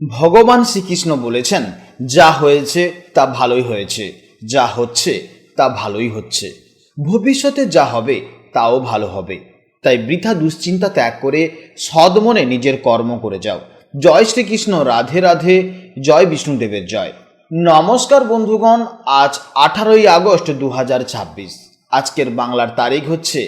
ভগবান শ্রীকৃষ্ণ বলেছেন, যা হয়েছে তা ভালোই হয়েছে, যা হচ্ছে তা ভালোই হচ্ছে, ভবিষ্যতে যা হবে তাও ভালো হবে। তাই বৃথা দুশ্চিন্তা ত্যাগ করে সদ্মনে নিজের কর্ম করে যাও। জয় শ্রীকৃষ্ণ, রাধে রাধে, জয় বিষ্ণুদেবের জয়। নমস্কার বন্ধুগণ, আজ 18ই আগস্ট 2026। আজকের বাংলার তারিখ হচ্ছে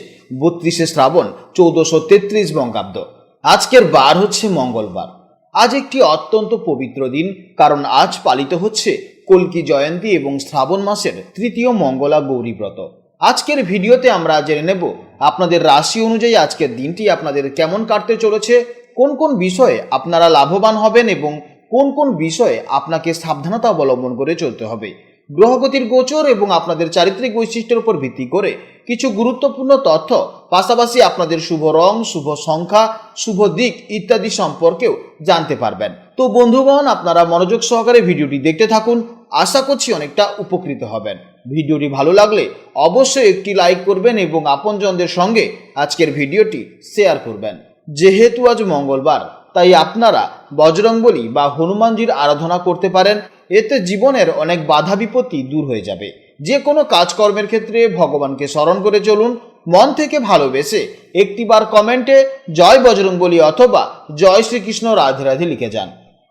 32শে শ্রাবণ 1433 বঙ্গাব্দ। আজকের বার হচ্ছে মঙ্গলবার। আজ একটি অত্যন্ত পবিত্র দিন, কারণ আজ পালিত হচ্ছে কল্কি জয়ন্তী এবং শ্রাবণ মাসের তৃতীয় মঙ্গলা গৌরী ব্রত। আজকের ভিডিওতে আমরা জেনে নেব আপনাদের রাশি অনুযায়ী আজকের দিনটি আপনাদের কেমন কাটতে চলেছে, কোন কোন বিষয়ে আপনারা লাভবান হবেন এবং কোন কোন বিষয়ে আপনাকে সাবধানতা অবলম্বন করে চলতে হবে। গ্রহগতির গোচর এবং আপনাদের চারিত্রিক বৈশিষ্ট্যের উপর ভিত্তি করে কিছু গুরুত্বপূর্ণ তথ্য, পাশাপাশি আপনাদের শুভ রং, শুভ সংখ্যা, শুভ দিক ইত্যাদি সম্পর্কেও জানতে পারবেন। তো বন্ধুগণ, আপনারা মনোযোগ সহকারে ভিডিওটি দেখতে থাকুন। আশা করছি অনেকটা উপকৃত হবেন। ভিডিওটি ভালো লাগলে অবশ্যই একটি লাইক করবেন এবং আপনজনদের সঙ্গে আজকের ভিডিওটি শেয়ার করবেন। যেহেতু আজ মঙ্গলবার, তাই আপনারা বজরংবলী বা হনুমানজির আরাধনা করতে পারেন। এতে জীবনের অনেক বাধা বিপত্তি দূর হয়ে যাবে। যে কোনো কাজকর্মের ক্ষেত্রে ভগবানকে স্মরণ করে চলুন। মন থেকে ভালোবেসে একটিবার কমেন্টে জয় বজরংবলী অথবা জয় শ্রীকৃষ্ণ রাধে রাধে লিখে যান।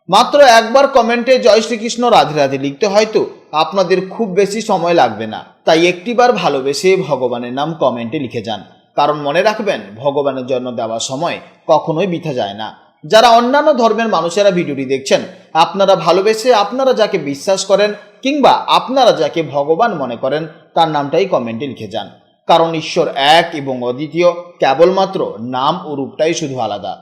মাত্র একবার কমেন্টে জয় শ্রীকৃষ্ণ রাধে রাধে লিখতে হয়তো আপনাদের খুব বেশি সময় লাগবে না, তাই একটিবার ভালোবেসে ভগবানের নাম কমেন্টে লিখে যান। কারণ মনে রাখবেন, ভগবানের জন্য দেওয়া সময় কখনোই বৃথা যায় না। যারা অন্যান্য ধর্মের মানুষেরা ভিডিওটি দেখছেন, আপনারা ভালোবেসে আপনারা যাকে বিশ্বাস করেন কিংবা আপনারা যাকে ভগবান মনে করেন তার নামটাই কমেন্টে লিখে যান। কারণ ঈশ্বর এক এবং অদ্বিতীয়, কেবলমাত্র নাম ও রূপটাই শুধু আলাদা।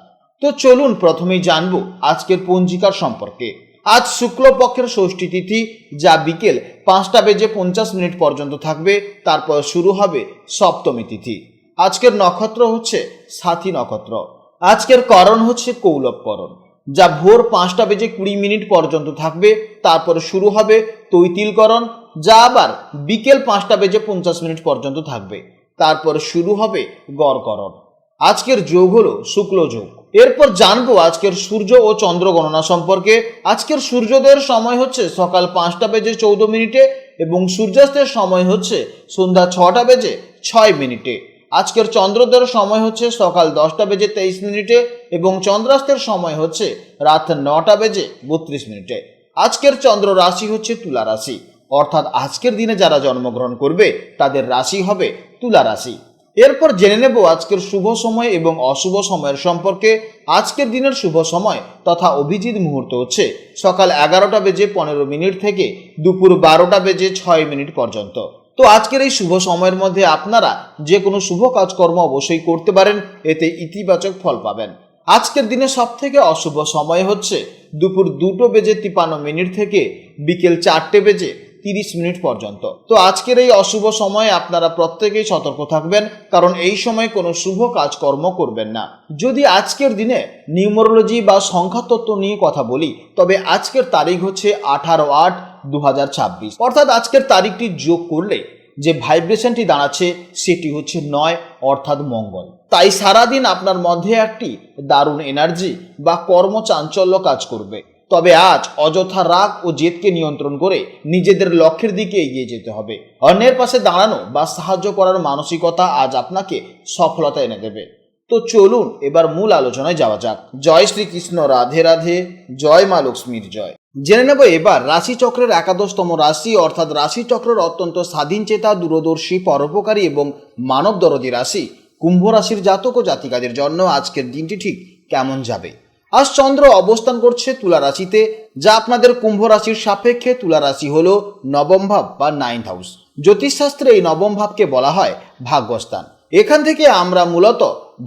তো চলুন প্রথমেই জানবো আজকের পঞ্জিকার সম্পর্কে। আজ শুক্লপক্ষের ষষ্ঠী তিথি, যা বিকেল 5:50 পর্যন্ত থাকবে। তারপর শুরু হবে সপ্তমী তিথি। আজকের নক্ষত্র হচ্ছে সাথী নক্ষত্র। আজকের করণ হচ্ছে কৌলবকরণ, যা ভোর 5:20 পর্যন্ত থাকবে। তারপর শুরু হবে তৈতিলকরণ, যা আবার বিকেল 5:50 পর্যন্ত থাকবে। তারপর শুরু হবে গড়করণ। আজকের যোগ হলো শুক্ল যোগ। এরপর জানবো আজকের সূর্য ও চন্দ্র গণনা সম্পর্কে। আজকের সূর্যোদয়ের সময় হচ্ছে সকাল 5:14 এবং সূর্যাস্তের সময় হচ্ছে সন্ধ্যা 6:06। আজকের চন্দ্রোদয়ের সময় হচ্ছে সকাল 10:23 এবং চন্দ্রাস্তের সময় হচ্ছে রাত 9:32। আজকের চন্দ্র রাশি হচ্ছে তুলা রাশি, অর্থাৎ আজকের দিনে যারা জন্মগ্রহণ করবে তাদের রাশি হবে তুলা রাশি। এরপর জেনে নেব আজকের শুভ সময় এবং অশুভ সময়ের সম্পর্কে। আজকের দিনের শুভ সময় তথা অভিজিৎ মুহূর্ত হচ্ছে সকাল 11:15 থেকে দুপুর 12:06 পর্যন্ত। তো আজকের এই শুভ সময়ের মধ্যে আপনারা যে কোনো শুভ কাজকর্ম অবশ্যই করতে পারেন, এতে ইতিবাচক ফল পাবেন। আজকের দিনে সব থেকে অশুভ সময় হচ্ছে দুপুর 2:53 থেকে বিকেল 4:30 পর্যন্ত। তো আজকের এই অশুভ সময়ে আপনারা প্রত্যেকেই সতর্ক থাকবেন, কারণ এই সময় কোনো শুভ কাজকর্ম করবেন না। যদি আজকের দিনে নিউমারোলজি বা সংখ্যাতত্ত্ব নিয়ে কথা বলি, তবে আজকের তারিখ হচ্ছে 18/8/2026, অর্থাৎ আজকের তারিখটি যোগ করলে যে ভাইব্রেশনটি দাঁড়াচ্ছে সেটি হচ্ছে 9, অর্থাৎ মঙ্গল। তাই সারাদিন আপনার মধ্যে একটি দারুণ এনার্জি বা কর্মচাঞ্চল্য কাজ করবে। তবে আজ অযথা রাগ ও জেদকে নিয়ন্ত্রণ করে নিজেদের লক্ষ্যের দিকে এগিয়ে যেতে হবে। অন্যের পাশে দাঁড়ানো বা সাহায্য করার মানসিকতা আজ আপনাকে সফলতা এনে দেবে। তো চলুন এবার মূল আলোচনায় যাওয়া যাক। জয় শ্রীকৃষ্ণ, রাধে রাধে, জয় মা লক্ষ্মীর জয়। জেনে নেব এবার রাশিচক্রের একাদশতম রাশি, অর্থাৎ রাশিচক্রের অত্যন্ত স্বাধীন চেতা, দূরদর্শী, পরোপকারী এবং মানব দরদী রাশি কুম্ভ রাশির জাতক ও জাতিকাদের জন্য আজকের দিনটি ঠিক কেমন যাবে। আজ চন্দ্র অবস্থান করছে তুলা রাশিতে, যা আপনাদের কুম্ভ রাশির সাপেক্ষে তুলা রাশি হলো নবম ভাব বা 9th হাউস। জ্যোতিষশাস্ত্রে এই নবম ভাবকে বলা হয় ভাগ্যস্থান। এখান থেকে আমরা মূলত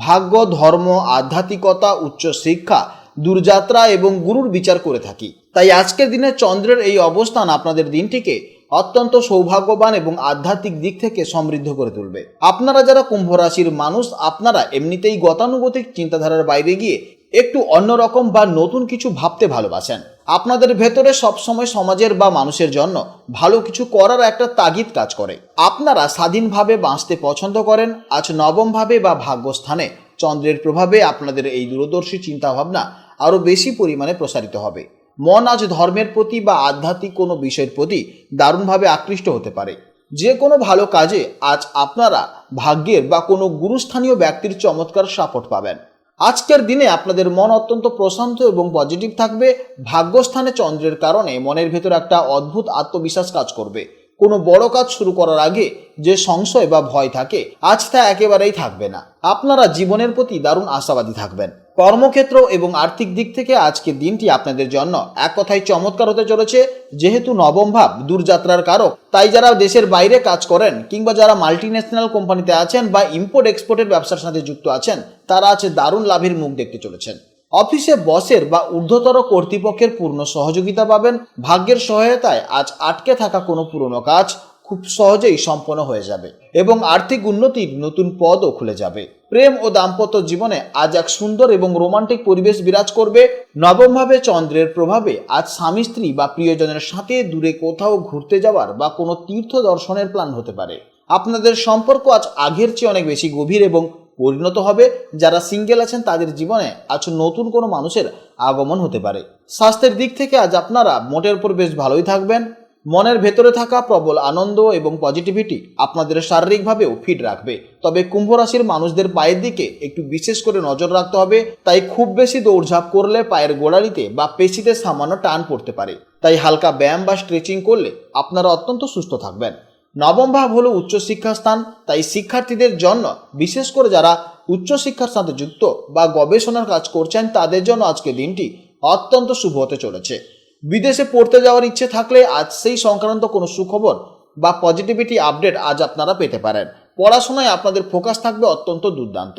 ভাগ্য, ধর্ম, আধ্যাত্মিকতা, উচ্চ শিক্ষা, দূরযাত্রা এবং গুরুর বিচার করে থাকি। তাই আজকের দিনে চন্দ্রের এই অবস্থান আপনাদের দিনটিকে অত্যন্ত সৌভাগ্যবান এবং আধ্যাত্মিক দিক থেকে সমৃদ্ধ করে তুলবে। আপনারা যারা কুম্ভ রাশির মানুষ, আপনারা এমনিতেই গতানুগতিক চিন্তাধারার বাইরে গিয়ে একটু অন্যরকম বা নতুন কিছু ভাবতে ভালোবাসেন। আপনাদের ভেতরে সবসময় সমাজের বা মানুষের জন্য ভালো কিছু করার একটা তাগিদ কাজ করে। আপনারা স্বাধীনভাবে বাঁচতে পছন্দ করেন। আজ নবম ভাবে বা ভাগ্যস্থানে চন্দ্রের প্রভাবে আপনাদের এই দূরদর্শী চিন্তাভাবনা আরও বেশি পরিমাণে প্রসারিত হবে। মন আজ ধর্মের প্রতি বা আধ্যাত্মিক কোনো বিষয়ের প্রতি দারুণভাবে আকৃষ্ট হতে পারে। যে কোনো ভালো কাজে আজ আপনারা ভাগ্যের বা কোনো গুরুস্থানীয় ব্যক্তির চমৎকার সাপোর্ট পাবেন। আজকের দিনে আপনাদের মন অত্যন্ত প্রশান্ত এবং পজিটিভ থাকবে। ভাগ্যস্থানে চন্দ্রের কারণে মনের ভেতর একটা অদ্ভুত আত্মবিশ্বাস কাজ করবে। কোনো বড় কাজ শুরু করার আগে যে সংশয় বা ভয় থাকে আজ তা একেবারেই থাকবে না। আপনারা জীবনের প্রতি দারুণ আশাবাদী থাকবেন। কর্মক্ষেত্র এবং আর্থিক দিক থেকে আজকের দিনটি আপনাদের জন্য এক কথায় চমৎকার হতে চলেছে। যেহেতু নবম ভাব দূরযাত্রার কারক, তাই যারা দেশের বাইরে কাজ করেন কিংবা যারা মাল্টিন্যাশনাল কোম্পানিতে আছেন বা ইম্পোর্ট এক্সপোর্টের ব্যবসার সাথে যুক্ত আছেন, তারা আজ দারুণ লাভের মুখ দেখতে চলেছেন। অফিসে বসের বা ঊর্ধ্বতর কর্তৃপক্ষের পূর্ণ সহযোগিতা পাবেন। ভাগ্যের সহায়তায় আজ আটকে থাকা কোনো পুরনো কাজ খুব সহজেই সম্পন্ন হয়ে যাবে এবং আর্থিক উন্নতির নতুন পথও খুলে যাবে। প্রেম ও দাম্পত্য জীবনে আজ এক সুন্দর এবং রোমান্টিক পরিবেশ বিরাজ করবে। নবমভাবে চন্দ্রের প্রভাবে আজ স্বামী স্ত্রী বা প্রিয়জনের সাথে দূরে কোথাও ঘুরতে যাওয়ার বা কোনো তীর্থ দর্শনের প্ল্যান হতে পারে। আপনাদের সম্পর্ক আজ আগের চেয়ে অনেক বেশি গভীর এবং পরিণত হবে। যারা সিঙ্গেল আছেন তাদের জীবনে আজ নতুন কোনো মানুষের আগমন হতে পারে। স্বাস্থ্যের দিক থেকে আজ আপনারা মোটের উপর বেশ ভালোই থাকবেন। মনের ভেতরে থাকা প্রবল আনন্দ এবং পজিটিভিটি আপনাদের শারীরিকভাবেও ফিট রাখবে। তবে কুম্ভ রাশির মানুষদের পায়ের দিকে একটু বিশেষ করে নজর রাখতে হবে। তাই খুব বেশি দৌড়ঝাঁপ করলে পায়ের গোড়ালিতে বা পেশিতে সামান্য টান পড়তে পারে। তাই হালকা ব্যায়াম বা স্ট্রেচিং করলে আপনারা অত্যন্ত সুস্থ থাকবেন। নবম ভাব হলো উচ্চশিক্ষার স্থান, তাই শিক্ষার্থীদের জন্য বিশেষ করে যারা উচ্চশিক্ষার সাথে যুক্ত বা গবেষণার কাজ করছেন তাদের জন্য আজকে দিনটি অত্যন্ত শুভ হতে চলেছে। বিদেশে পড়তে যাওয়ার ইচ্ছে থাকলে আজ সেই সংক্রান্ত কোনো সুখবর বা পজিটিভিটি আপডেট আজ আপনারা পেতে পারেন। পড়াশোনায় আপনাদের ফোকাস থাকবে অত্যন্ত দুর্দান্ত।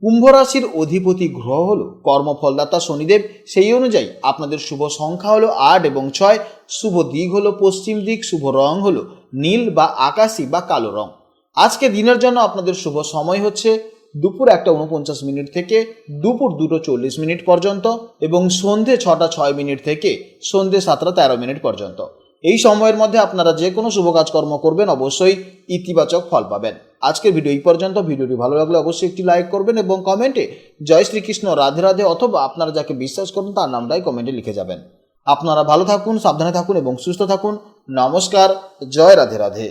কুম্ভ রাশির অধিপতি গ্রহ হলো কর্মফলদাতা শনিদেব। সেই অনুযায়ী আপনাদের শুভ সংখ্যা হলো 8 এবং 6। শুভ দিক হলো পশ্চিম দিক। শুভ রং হলো নীল বা আকাশি বা কালো রং। আজকে দিনের জন্য আপনাদের শুভ সময় হচ্ছে দুপুর 1:49 থেকে দুপুর 2:40 পর্যন্ত এবং সন্ধে 6:06 থেকে সন্ধে 7:13 পর্যন্ত। এই সময়ের মধ্যে আপনারা যে কোনো শুভ কাজকর্ম করবেন অবশ্যই ইতিবাচক ফল পাবেন। আজকের ভিডিও এই পর্যন্ত। ভিডিওটি ভালো লাগলে অবশ্যই একটি লাইক করবেন এবং কমেন্টে জয় শ্রীকৃষ্ণ, রাধে রাধে অথবা আপনারা যাকে বিশ্বাস করেন তার নামটাই কমেন্টে লিখে যাবেন। আপনারা ভালো থাকুন, সাবধানে থাকুন এবং সুস্থ থাকুন। নমস্কার, জয় রাধে রাধে।